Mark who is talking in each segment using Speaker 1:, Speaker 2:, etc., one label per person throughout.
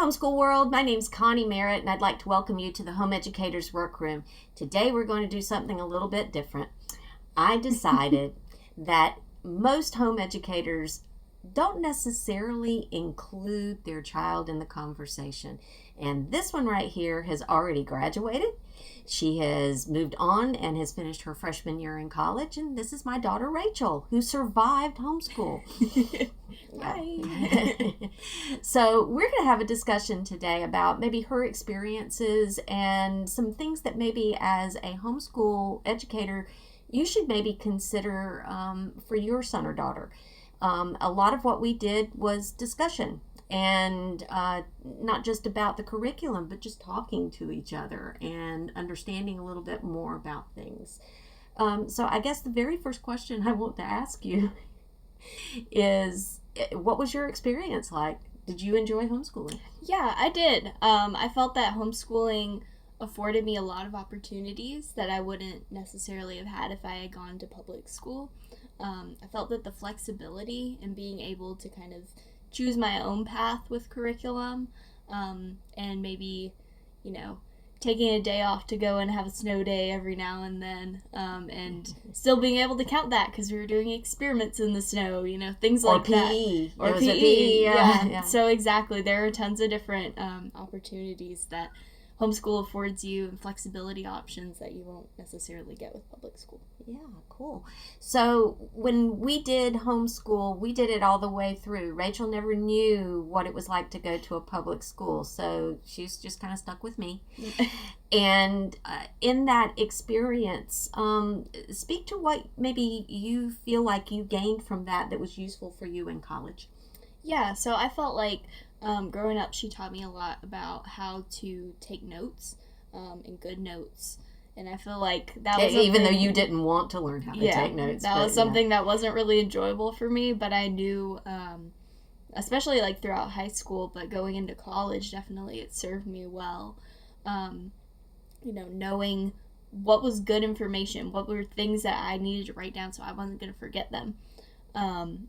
Speaker 1: homeschool world. My name's Connie Merritt, and I'd like to welcome you to the Home Educators Workroom. Today we're going to do something a little bit different. I decided that most home educators don't necessarily include their child in the conversation. And this one right here has already graduated. She has moved on and has finished her freshman year in college. And this is my daughter, Rachel, who survived homeschool.
Speaker 2: Hi.
Speaker 1: So we're going to have a discussion today about maybe her experiences and some things that maybe as a homeschool educator, you should maybe consider for your son or daughter. A lot of what we did was discussion, and not just about the curriculum, but just talking to each other and understanding a little bit more about things. So I guess the very first question I want to ask you is, what was your experience like? Did you enjoy homeschooling?
Speaker 2: Yeah, I did. I felt that homeschooling afforded me a lot of opportunities that I wouldn't necessarily have had if I had gone to public school. I felt that the flexibility and being able to kind of choose my own path with curriculum, and maybe, taking a day off to go and have a snow day every now and then, and still being able to count that because we were doing experiments in the snow, things like that.
Speaker 1: Or
Speaker 2: PE.
Speaker 1: PE.
Speaker 2: Yeah. So exactly, there are tons of different opportunities that homeschool affords you, and flexibility options that you won't necessarily get with public school.
Speaker 1: Yeah, cool. So when we did homeschool, we did it all the way through. Rachel never knew what it was like to go to a public school, so she's just kind of stuck with me. And in that experience, speak to what maybe you feel like you gained from that was useful for you in college.
Speaker 2: Yeah, so I felt like growing up, she taught me a lot about how to take notes, and good notes. And I feel like that was
Speaker 1: even though you didn't want to learn how to take notes.
Speaker 2: That was something that wasn't really enjoyable for me, but I knew, especially like throughout high school, but going into college, definitely it served me well. Knowing what was good information, what were things that I needed to write down so I wasn't going to forget them.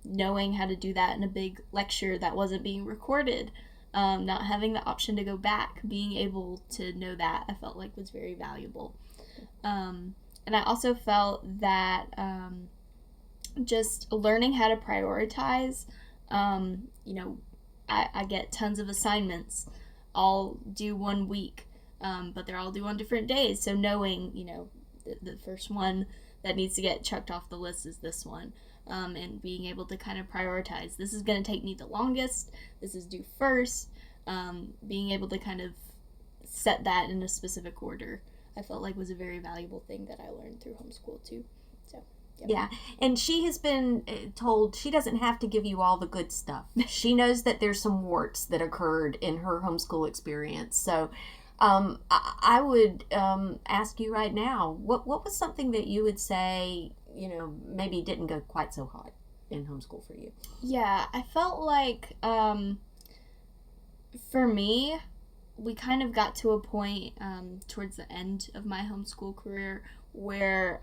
Speaker 2: Knowing how to do that in a big lecture that wasn't being recorded, not having the option to go back, being able to know that, I felt like was very valuable. And I also felt that just learning how to prioritize, I get tons of assignments all due 1 week, but they're all due on different days. So knowing, the first one that needs to get checked off the list is this one. And being able to kind of prioritize, this is going to take me the longest, this is due first, being able to kind of set that in a specific order, I felt like was a very valuable thing that I learned through homeschool too. So
Speaker 1: yeah, and she has been told she doesn't have to give you all the good stuff. She knows that there's some warts that occurred in her homeschool experience. So I would ask you right now, what was something that you would say, maybe didn't go quite so hot in homeschool for you?
Speaker 2: Yeah, I felt like, for me, we kind of got to a point towards the end of my homeschool career where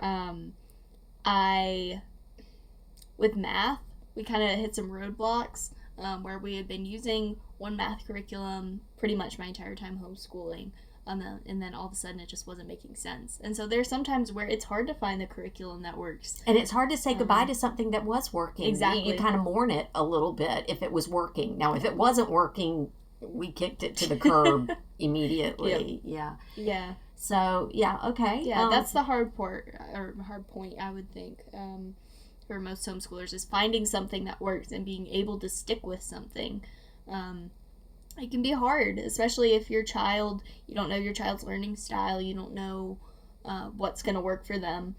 Speaker 2: with math, we kind of hit some roadblocks where we had been using one math curriculum pretty much my entire time homeschooling. And then all of a sudden it just wasn't making sense. And so there's sometimes where it's hard to find the curriculum that works.
Speaker 1: And it's hard to say goodbye to something that was working.
Speaker 2: Exactly.
Speaker 1: You kind of mourn it a little bit if it was working. Now, if it wasn't working, we kicked it to the curb immediately.
Speaker 2: Yep.
Speaker 1: Yeah. So, yeah, okay.
Speaker 2: Yeah, that's the hard point, I would think, for most homeschoolers, is finding something that works and being able to stick with something. It can be hard, especially if you don't know your child's learning style, you don't know what's going to work for them.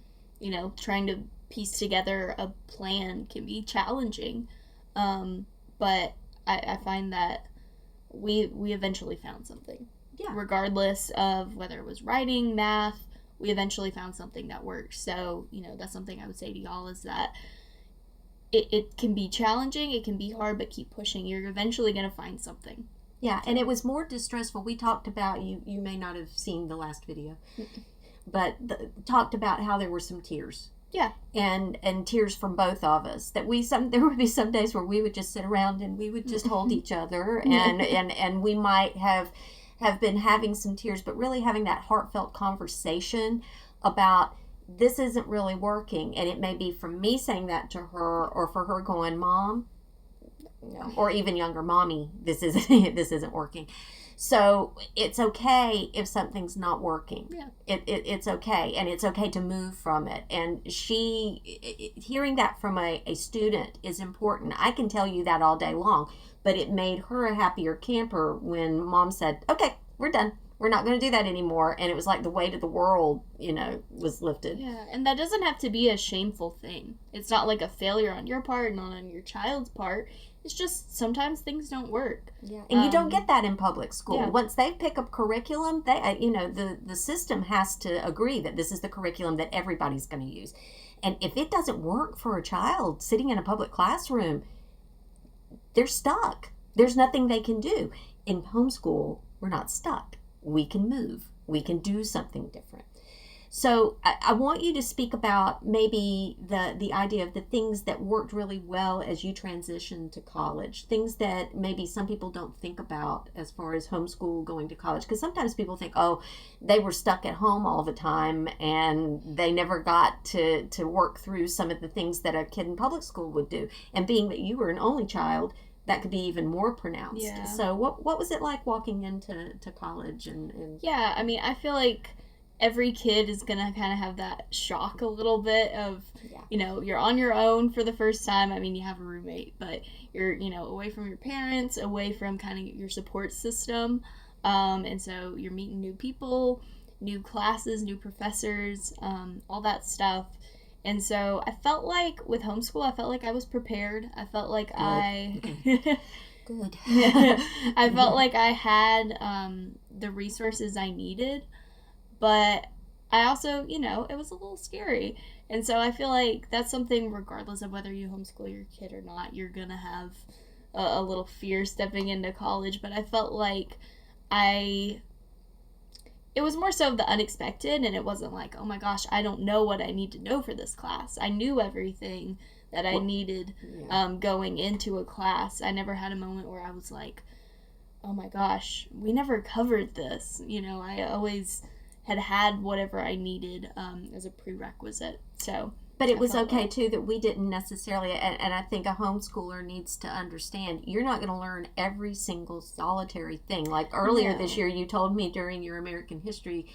Speaker 2: Trying to piece together a plan can be challenging. But I find that we eventually found something.
Speaker 1: Yeah.
Speaker 2: Regardless of whether it was writing, math, we eventually found something that works. So, that's something I would say to y'all is that it can be challenging, it can be hard, but keep pushing. You're eventually going to find something.
Speaker 1: Yeah, and it was more distressful. We talked about, you may not have seen the last video, but talked about how there were some tears
Speaker 2: Yeah.
Speaker 1: And tears from both of us. That there would be some days where we would just sit around and we would just hold each other, and we might have been having some tears, but really having that heartfelt conversation about this isn't really working. And it may be from me saying that to her, or for her going, Mom, or even younger, Mommy, this isn't working. So it's okay if something's not working.
Speaker 2: Yeah.
Speaker 1: It's okay, and it's okay to move from it. And hearing that from a student is important. I can tell you that all day long, but it made her a happier camper when Mom said, okay, we're done. We're not going to do that anymore. And it was like the weight of the world, was lifted.
Speaker 2: Yeah, and that doesn't have to be a shameful thing. It's not like a failure on your part, not on your child's part. It's just sometimes things don't work.
Speaker 1: Yeah, and you don't get that in public school.
Speaker 2: Yeah.
Speaker 1: Once they pick up curriculum, the system has to agree that this is the curriculum that everybody's going to use. And if it doesn't work for a child sitting in a public classroom, they're stuck. There's nothing they can do. In homeschool, we're not stuck. We can move. We can do something different. So I want you to speak about maybe the idea of the things that worked really well as you transitioned to college, things that maybe some people don't think about as far as homeschool going to college. Because sometimes people think, oh, they were stuck at home all the time and they never got to work through some of the things that a kid in public school would do. And being that you were an only child, that could be even more pronounced.
Speaker 2: Yeah.
Speaker 1: So what was it like walking into college? And
Speaker 2: Yeah, I mean, I feel like every kid is going to kind of have that shock a little bit of, you're on your own for the first time. I mean, you have a roommate, but you're, away from your parents, away from kind of your support system. And so you're meeting new people, new classes, new professors, all that stuff. And so I felt like with homeschool, I felt like I was prepared. I felt like
Speaker 1: Good.
Speaker 2: I felt like I had the resources I needed. But I also, it was a little scary. And so I feel like that's something, regardless of whether you homeschool your kid or not, you're going to have a little fear stepping into college. But I felt like it was more so the unexpected, and it wasn't like, oh my gosh, I don't know what I need to know for this class. I knew everything that I needed going into a class. I never had a moment where I was like, oh my gosh, we never covered this. I always had whatever I needed as a prerequisite. So,
Speaker 1: but it was okay too that we didn't necessarily, and I think a homeschooler needs to understand, you're not going to learn every single solitary thing. Like earlier this year, you told me during your American history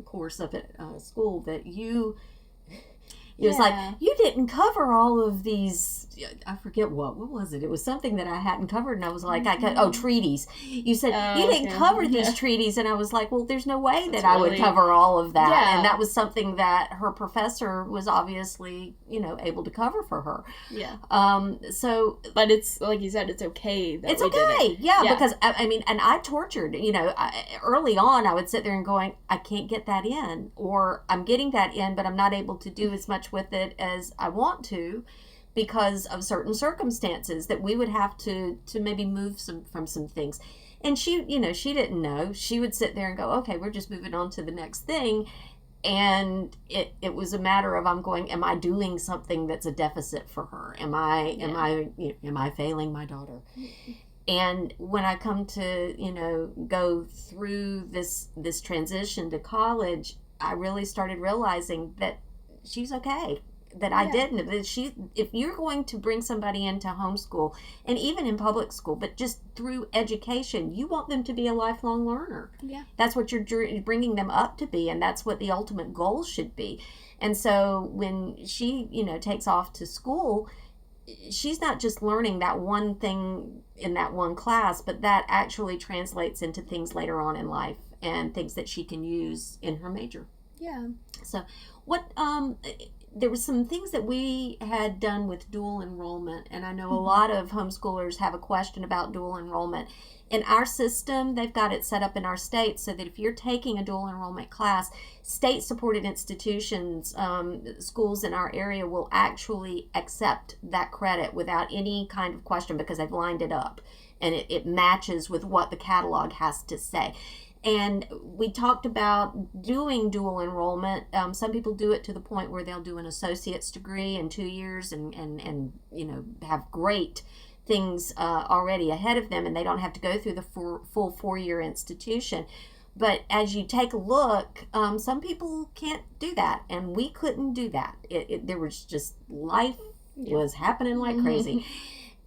Speaker 1: course up at school that it was like, you didn't cover all of these, I forget what was it? It was something that I hadn't covered, and I was like, treaties. You said, you didn't cover these treaties, and I was like, well, there's no way that I would cover all of that.
Speaker 2: Yeah.
Speaker 1: And that was something that her professor was obviously, able to cover for her.
Speaker 2: Yeah.
Speaker 1: So...
Speaker 2: But it's, like you said, it's okay that
Speaker 1: it's
Speaker 2: we
Speaker 1: okay.
Speaker 2: did it.
Speaker 1: Yeah, because, I mean, and I tortured, early on, I would sit there and going, I can't get that in, or I'm getting that in, but I'm not able to do as much with it as I want to because of certain circumstances that we would have to maybe move from some things. And she didn't know. She would sit there and go, okay, we're just moving on to the next thing. And it was a matter of, I'm going, am I doing something that's a deficit for her? Am I failing my daughter? And when I come to, go through this transition to college, I really started realizing that she's okay, that I didn't. That if you're going to bring somebody into homeschool, and even in public school, but just through education, you want them to be a lifelong learner. Yeah. That's what you're bringing them up to be, and that's what the ultimate goal should be. And so when she, takes off to school, she's not just learning that one thing in that one class, but that actually translates into things later on in life and things that she can use in her major.
Speaker 2: Yeah.
Speaker 1: So there were some things that we had done with dual enrollment, and I know a lot of homeschoolers have a question about dual enrollment. In our system, they've got it set up in our state so that if you're taking a dual enrollment class, state-supported institutions, schools in our area will actually accept that credit without any kind of question because they've lined it up, and it matches with what the catalog has to say. And we talked about doing dual enrollment. Some people do it to the point where they'll do an associate's degree in 2 years and have great things already ahead of them, and they don't have to go through the full 4-year institution. But as you take a look, some people can't do that, and we couldn't do that. There was just life was happening like crazy.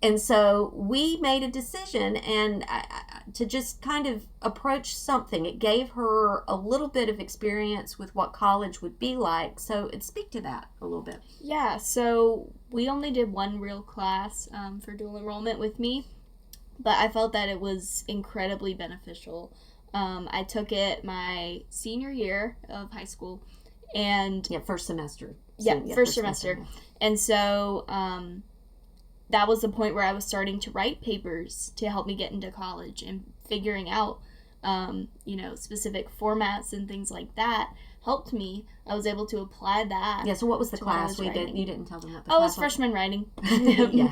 Speaker 1: And so we made a decision and to just kind of approach something. It gave her a little bit of experience with what college would be like. So speak to that a little bit.
Speaker 2: Yeah, so we only did one real class for dual enrollment with me, but I felt that it was incredibly beneficial. I took it my senior year of high school, and
Speaker 1: first semester.
Speaker 2: First semester. And so that was the point where I was starting to write papers to help me get into college and figuring out, specific formats and things like that helped me. I was able to apply that.
Speaker 1: Yeah, so what was the class? You didn't tell them what the class was.
Speaker 2: Oh, it was freshman writing.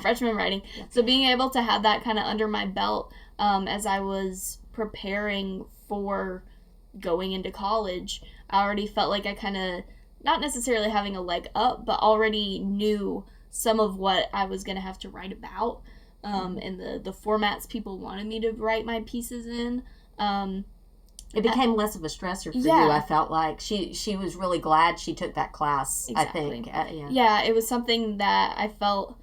Speaker 2: Freshman writing. Yeah. So being able to have that kind of under my belt as I was preparing for going into college, I already felt like I kind of, not necessarily having a leg up, but already knew some of what I was going to have to write about, and the formats people wanted me to write my pieces in.
Speaker 1: It became less of a stressor for you, I felt like. She was really glad she took that class,
Speaker 2: exactly.
Speaker 1: I think.
Speaker 2: Yeah, it was something that I felt,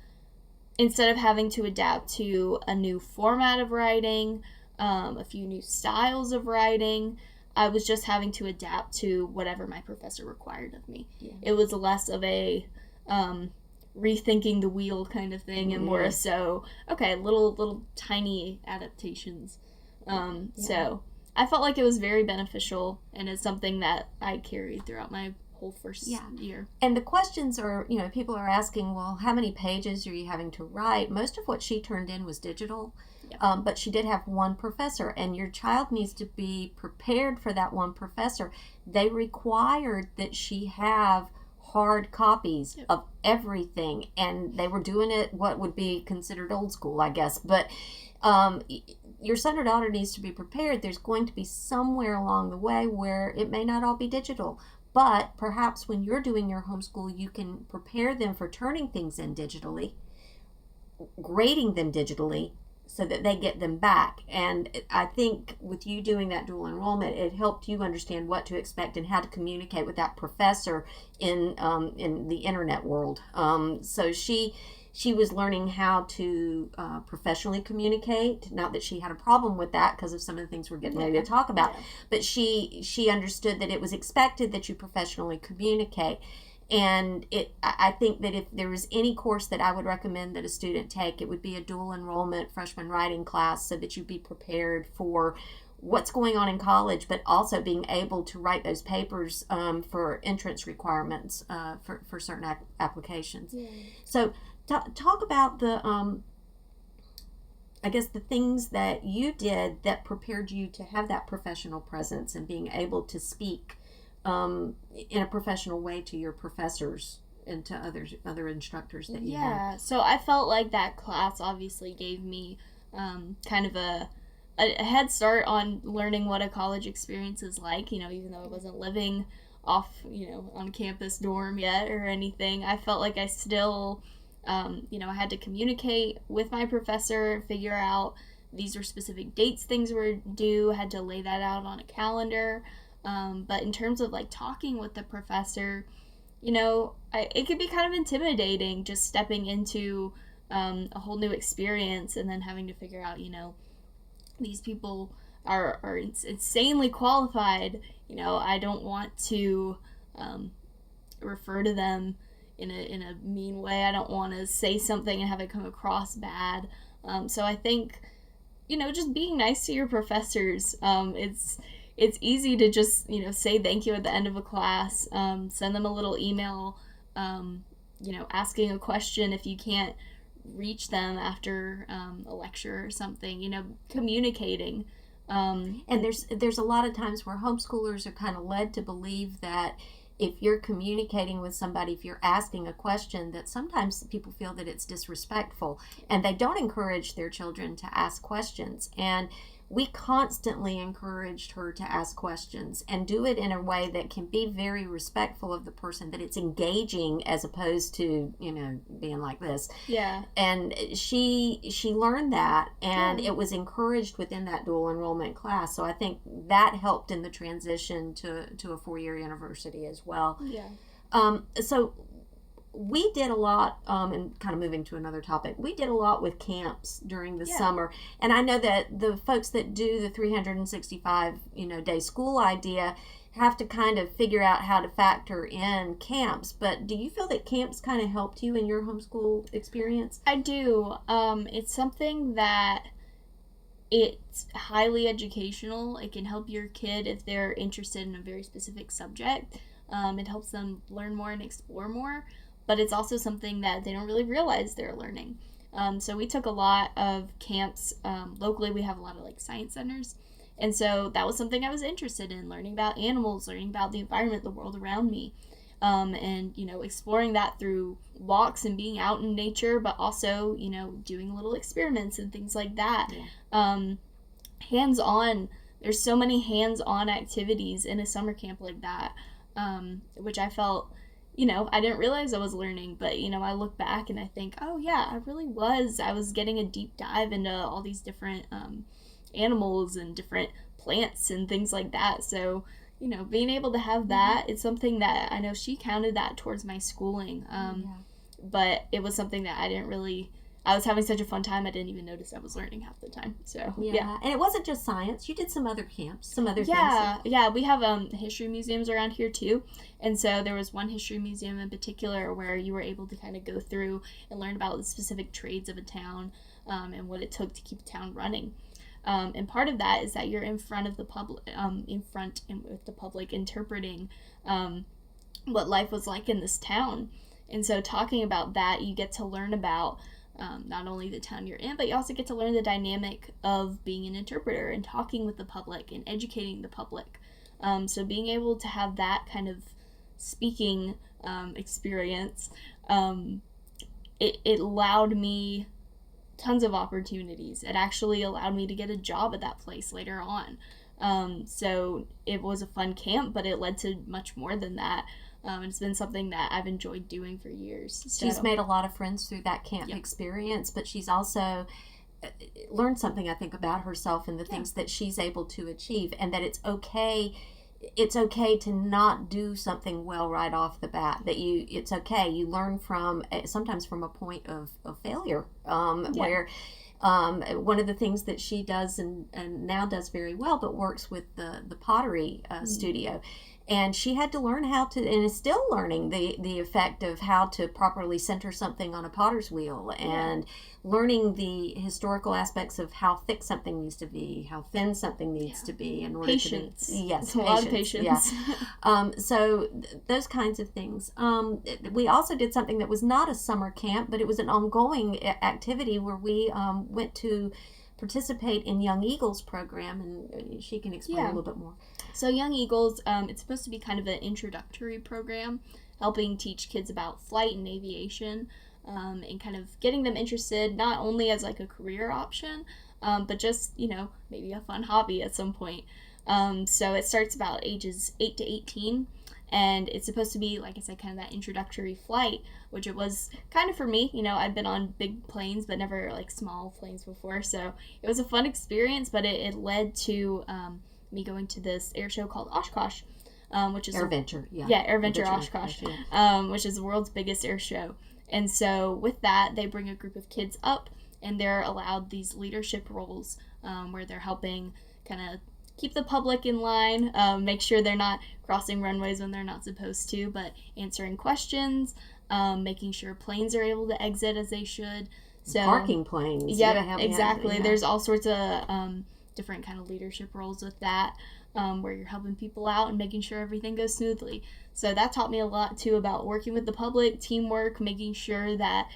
Speaker 2: instead of having to adapt to a new format of writing, a few new styles of writing, I was just having to adapt to whatever my professor required of me. Yeah. It was less of a rethinking the wheel kind of thing, and more so, little tiny adaptations. So I felt like it was very beneficial, and it's something that I carried throughout my whole first year.
Speaker 1: And the questions are, people are asking, well, how many pages are you having to write? Most of what she turned in was digital. But she did have one professor, and your child needs to be prepared for that one professor. They required that she have hard copies of everything, and they were doing it what would be considered old school, I guess. But your son or daughter needs to be prepared. There's going to be somewhere along the way where it may not all be digital, but perhaps when you're doing your homeschool, you can prepare them for turning things in digitally, grading them digitally, so that they get them back. And I think with you doing that dual enrollment, it helped you understand what to expect and how to communicate with that professor in the internet world. So she was learning how to professionally communicate. Not that she had a problem with that because of some of the things we're getting ready to talk about, but she understood that it was expected that you professionally communicate. And I think that if there was any course that I would recommend that a student take, it would be a dual enrollment freshman writing class, so that you be prepared for what's going on in college, but also being able to write those papers for entrance requirements for certain applications. Yeah. So talk about the things that you did that prepared you to have that professional presence and being able to speak in a professional way to your professors and to other instructors that you had.
Speaker 2: So I felt like that class obviously gave me kind of a head start on learning what a college experience is like, even though I wasn't living off, on campus dorm yet or anything. I felt like I still, I had to communicate with my professor, figure out these were specific dates things were due, had to lay that out on a calendar. But in terms of talking with the professor, it could be kind of intimidating just stepping into a whole new experience and then having to figure out, these people are insanely qualified. I don't want to refer to them in a mean way. I don't want to say something and have it come across bad. So I think, just being nice to your professors, it's easy to just, say thank you at the end of a class, send them a little email, asking a question if you can't reach them after a lecture or something, communicating.
Speaker 1: And there's a lot of times where homeschoolers are kind of led to believe that if you're communicating with somebody, if you're asking a question, that sometimes people feel that it's disrespectful, and they don't encourage their children to ask questions. And we constantly encouraged her to ask questions and do it in a way that can be very respectful of the person, that it's engaging as opposed to, being like this.
Speaker 2: Yeah.
Speaker 1: And she learned that, and it was encouraged within that dual enrollment class. So I think that helped in the transition to a 4-year university as well.
Speaker 2: Yeah.
Speaker 1: So we did a lot, and kind of moving to another topic, we did a lot with camps during the summer. And I know that the folks that do the 365, day school idea have to kind of figure out how to factor in camps. But do you feel that camps kind of helped you in your homeschool experience?
Speaker 2: I do. It's something that it's highly educational. It can help your kid if they're interested in a very specific subject. It helps them learn more and explore more. But it's also something that they don't really realize they're learning. So we took a lot of camps. Locally, we have a lot of science centers. And so that was something I was interested in, learning about animals, learning about the environment, the world around me. And, exploring that through walks and being out in nature, but also, doing little experiments and things like that. Yeah. Hands-on, there's so many hands-on activities in a summer camp like that, which I felt... I didn't realize I was learning, but, I look back and I think, oh, yeah, I really was. I was getting a deep dive into all these different animals and different plants and things like that. So, being able to have that, it's something that I know she counted that towards my schooling. But it was something that I was having such a fun time, I didn't even notice I was learning half the time. So, yeah.
Speaker 1: And it wasn't just science. You did some other camps, some other things.
Speaker 2: Yeah, we have history museums around here, too. And so there was one history museum in particular where you were able to kind of go through and learn about the specific trades of a town and what it took to keep a town running. And part of that is that you're in front of the public, with the public, interpreting what life was like in this town. And so talking about that, you get to learn about not only the town you're in, but you also get to learn the dynamic of being an interpreter and talking with the public and educating the public. So being able to have that kind of speaking experience, it allowed me tons of opportunities. It actually allowed me to get a job at that place later on. So it was a fun camp, but it led to much more than that. It's been something that I've enjoyed doing for years. So.
Speaker 1: She's made a lot of friends through that camp experience, but she's also learned something, I think, about herself and the things that she's able to achieve, and that it's okay to not do something well right off the bat. It's okay. You learn sometimes from a point of failure, where one of the things that she does and now does very well, but works with the pottery studio. And she had to learn how to, and is still learning the effect of how to properly center something on a potter's wheel, and learning the historical aspects of how thick something needs to be, how thin something needs to be in order
Speaker 2: patience.
Speaker 1: to be. Yes,
Speaker 2: a lot of patience.
Speaker 1: Yeah. So those kinds of things. We also did something that was not a summer camp, but it was an ongoing activity where we went to participate in Young Eagles program, and she can explain a little bit more.
Speaker 2: So Young Eagles, it's supposed to be kind of an introductory program, helping teach kids about flight and aviation, and kind of getting them interested not only as a career option, but just, maybe a fun hobby at some point. So it starts about ages 8 to 18, and it's supposed to be, like I said, kind of that introductory flight, which it was kind of for me. I'd been on big planes, but never small planes before, so it was a fun experience, but it led to me going to this air show called Oshkosh, which is
Speaker 1: AirVenture,
Speaker 2: AirVenture Oshkosh, which is the world's biggest air show. And so with that, they bring a group of kids up, and they're allowed these leadership roles where they're helping kind of keep the public in line, make sure they're not crossing runways when they're not supposed to, but answering questions, making sure planes are able to exit as they should. So
Speaker 1: parking planes.
Speaker 2: Yeah, exactly. There's all sorts of different kind of leadership roles with that, where you're helping people out and making sure everything goes smoothly. So that taught me a lot too about working with the public, teamwork, making sure that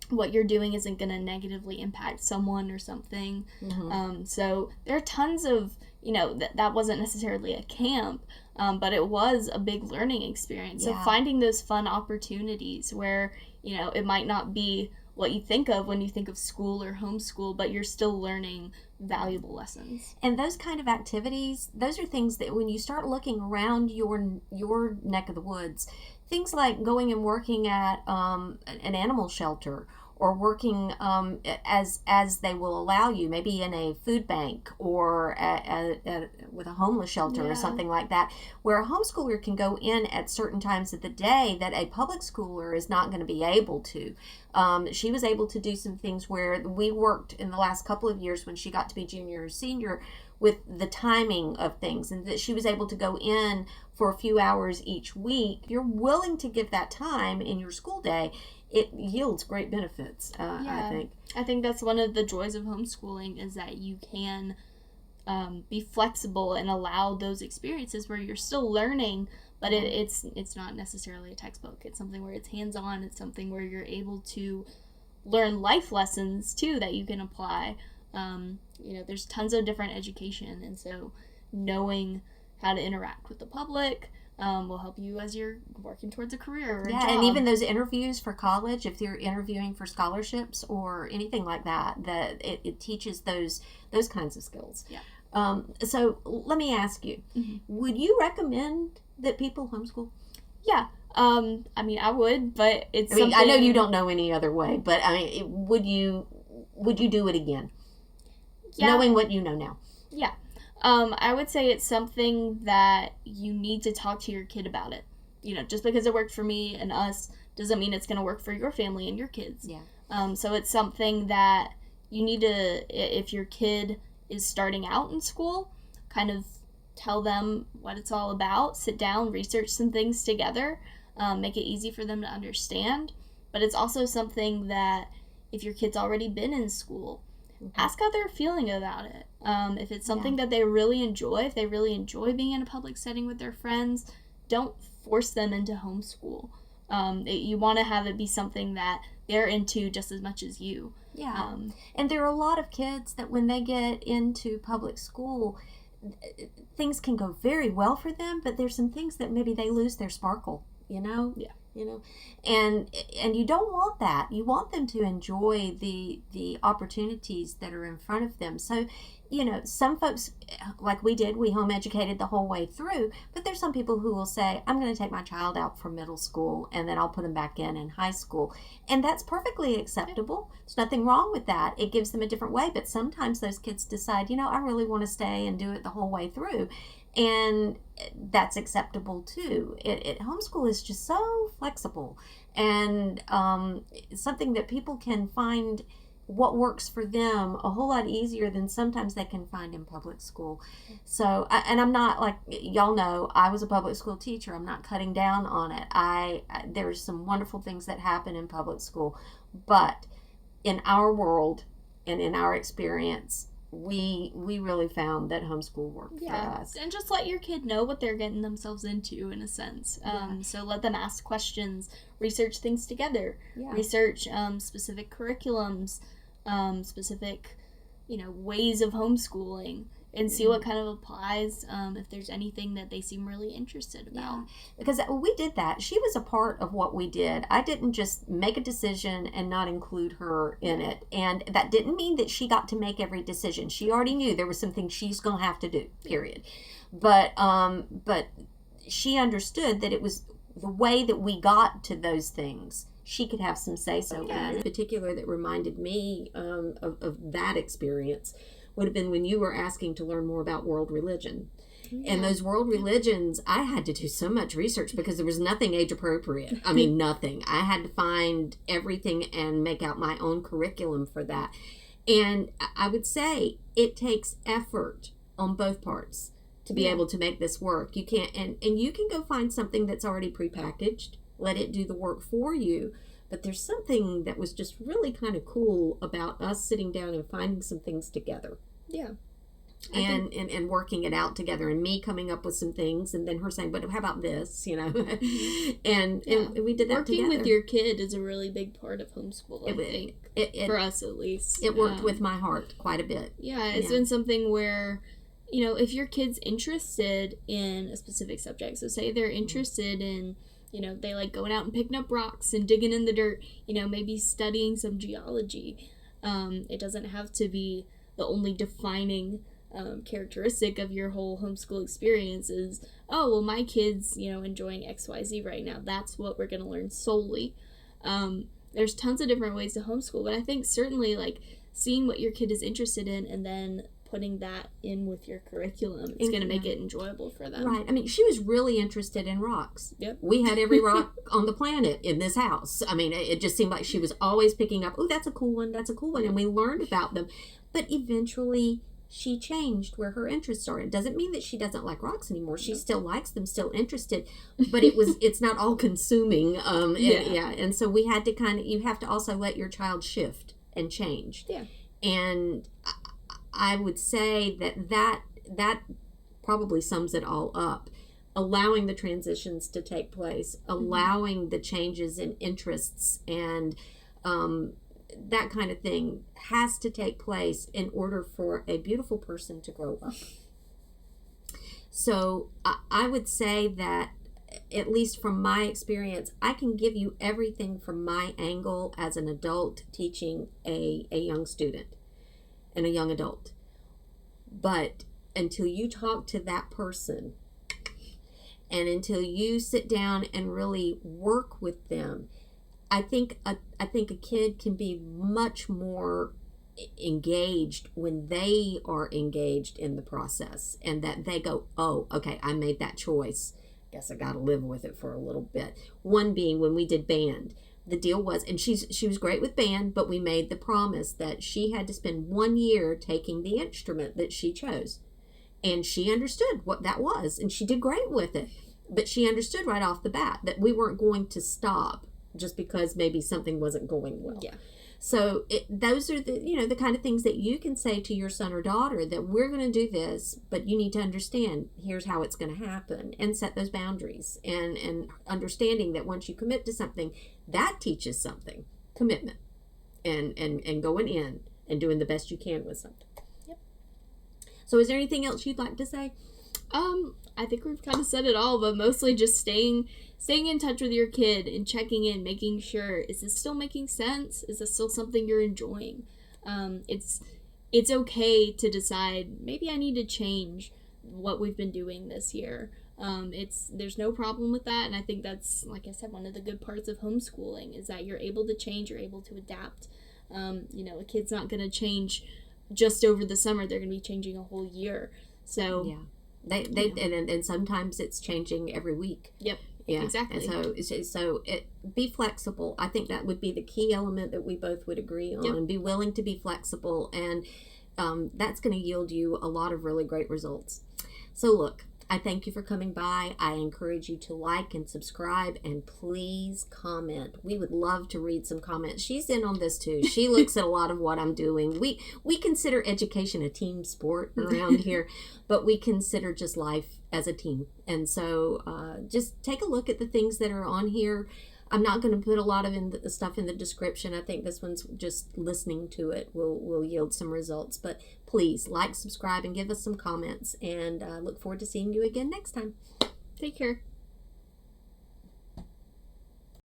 Speaker 2: what you're doing isn't going to negatively impact someone or something. Mm-hmm. So there are tons of, that wasn't necessarily a camp, but it was a big learning experience. Yeah. So finding those fun opportunities where, it might not be what you think of when you think of school or homeschool, but you're still learning valuable lessons.
Speaker 1: And those kind of activities, those are things that when you start looking around your neck of the woods, things like going and working at an animal shelter, or working as they will allow you, maybe in a food bank or with a homeless shelter or something like that, where a homeschooler can go in at certain times of the day that a public schooler is not going to be able to. She was able to do some things where we worked in the last couple of years when she got to be junior or senior with the timing of things, and that she was able to go in for a few hours each week. If you're willing to give that time in your school day, it yields great benefits, I think.
Speaker 2: I think that's one of the joys of homeschooling, is that you can be flexible and allow those experiences where you're still learning, but it's not necessarily a textbook. It's something where it's hands-on. It's something where you're able to learn life lessons, too, that you can apply. There's tons of different education, and so knowing how to interact with the public will help you as you're working towards a career or a job.
Speaker 1: And even those interviews for college, if you're interviewing for scholarships or anything like that, it teaches those kinds of skills.
Speaker 2: Yeah.
Speaker 1: So let me ask you, would you recommend that people homeschool?
Speaker 2: Yeah. I would, but it's something...
Speaker 1: I know you don't know any other way, but would you do it again? Yeah. Knowing what you know now.
Speaker 2: Yeah. I would say it's something that you need to talk to your kid about it. Just because it worked for me and us doesn't mean it's going to work for your family and your kids.
Speaker 1: Yeah.
Speaker 2: So it's something that you need to, if your kid is starting out in school, kind of tell them what it's all about, sit down, research some things together, make it easy for them to understand. But it's also something that if your kid's already been in school, ask how they're feeling about it. If it's something that they really enjoy, if they really enjoy being in a public setting with their friends, don't force them into homeschool. You want to have it be something that they're into just as much as you.
Speaker 1: Yeah. And there are a lot of kids that when they get into public school, things can go very well for them, but there's some things that maybe they lose their sparkle, Yeah. And you don't want that. You want them to enjoy the opportunities that are in front of them. So, some folks, like we did, we home educated the whole way through, but there's some people who will say, I'm going to take my child out for middle school and then I'll put them back in high school. And that's perfectly acceptable. There's nothing wrong with that. It gives them a different way, but sometimes those kids decide, I really want to stay and do it the whole way through. And that's acceptable too. Homeschool is just so flexible, and something that people can find what works for them a whole lot easier than sometimes they can find in public school. So, and I'm not, like y'all know, I was a public school teacher. I'm not cutting down on it. There's some wonderful things that happen in public school, but in our world and in our experience, we really found that homeschool worked for us.
Speaker 2: And just let your kid know what they're getting themselves into, in a sense. So let them ask questions, research things together, research specific curriculums, specific, ways of homeschooling, and see what kind of applies, if there's anything that they seem really interested about.
Speaker 1: Yeah, because we did that. She was a part of what we did. I didn't just make a decision and not include her in it. And that didn't mean that she got to make every decision. She already knew there was something she's going to have to do, period. But she understood that it was the way that we got to those things. She could have some say-so in particular that reminded me of that experience would have been when you were asking to learn more about world religion. Yeah. And those world religions, I had to do so much research because there was nothing age appropriate. I mean, nothing. I had to find everything and make out my own curriculum for that. And I would say it takes effort on both parts to be able to make this work. You can't, and you can go find something that's already prepackaged, let it do the work for you. But there's something that was just really kind of cool about us sitting down and finding some things together.
Speaker 2: Yeah.
Speaker 1: And working it out together, and me coming up with some things, and then her saying, but how about this, and we did that
Speaker 2: Working
Speaker 1: together.
Speaker 2: With your kid is a really big part of homeschool, I think, for us at least.
Speaker 1: It worked with my heart quite a bit.
Speaker 2: Yeah, it's been something where, if your kid's interested in a specific subject, so say they're interested in They like going out and picking up rocks and digging in the dirt, maybe studying some geology. It doesn't have to be the only defining characteristic of your whole homeschool experience is, oh, well, my kid's, enjoying XYZ right now. That's what we're going to learn solely. There's tons of different ways to homeschool, but I think certainly, like, seeing what your kid is interested in and then putting that in with your curriculum, it's going to make it enjoyable for them.
Speaker 1: Right. I mean, she was really interested in rocks.
Speaker 2: Yep.
Speaker 1: We had every rock on the planet in this house. I mean, it just seemed like she was always picking up, oh, that's a cool one, that's a cool one, and we learned about them. But eventually she changed where her interests are. It doesn't mean that she doesn't like rocks anymore. She still likes them, still interested, but it's not all consuming. And so we had to you have to also let your child shift and change.
Speaker 2: Yeah.
Speaker 1: And I would say that probably sums it all up. Allowing the transitions to take place, allowing the changes in interests and that kind of thing has to take place in order for a beautiful person to grow up. So I would say that, at least from my experience, I can give you everything from my angle as an adult teaching a young student and a young adult. But until you talk to that person and until you sit down and really work with them, I think a kid can be much more engaged when they are engaged in the process and that they go, oh, okay, I made that choice. Guess I got to live with it for a little bit. One being when we did band. The deal was, and she was great with band, but we made the promise that she had to spend 1 year taking the instrument that she chose. And she understood what that was, and she did great with it. But she understood right off the bat that we weren't going to stop just because maybe something wasn't going well.
Speaker 2: Yeah.
Speaker 1: So those are the kind of things that you can say to your son or daughter, that we're going to do this, but you need to understand here's how it's going to happen, and set those boundaries and understanding that once you commit to something, that teaches something, commitment and going in and doing the best you can with something.
Speaker 2: Yep.
Speaker 1: So is there anything else you'd like to say?
Speaker 2: I think we've kind of said it all, but mostly just staying in touch with your kid and checking in, making sure, is this still making sense? Is this still something you're enjoying? It's okay to decide, maybe I need to change what we've been doing this year. There's no problem with that, and I think that's, like I said, one of the good parts of homeschooling is that you're able to change, you're able to adapt. A kid's not going to change just over the summer, they're going to be changing a whole year. So
Speaker 1: yeah. And sometimes it's changing every week.
Speaker 2: Yep.
Speaker 1: Yeah,
Speaker 2: exactly.
Speaker 1: And so be flexible. I think that would be the key element that we both would agree on.
Speaker 2: Yep.
Speaker 1: Be willing to be flexible, and that's going to yield you a lot of really great results. So look, I thank you for coming by. I encourage you to like and subscribe, and please comment. We would love to read some comments. She's in on this too. She looks at a lot of what I'm doing. We consider education a team sport around here, but we consider just life as a team. And so just take a look at the things that are on here. I'm not going to put a lot of the stuff in the description. I think this one's just listening to it will yield some results. But please like, subscribe, and give us some comments. And look forward to seeing you again next time.
Speaker 2: Take care.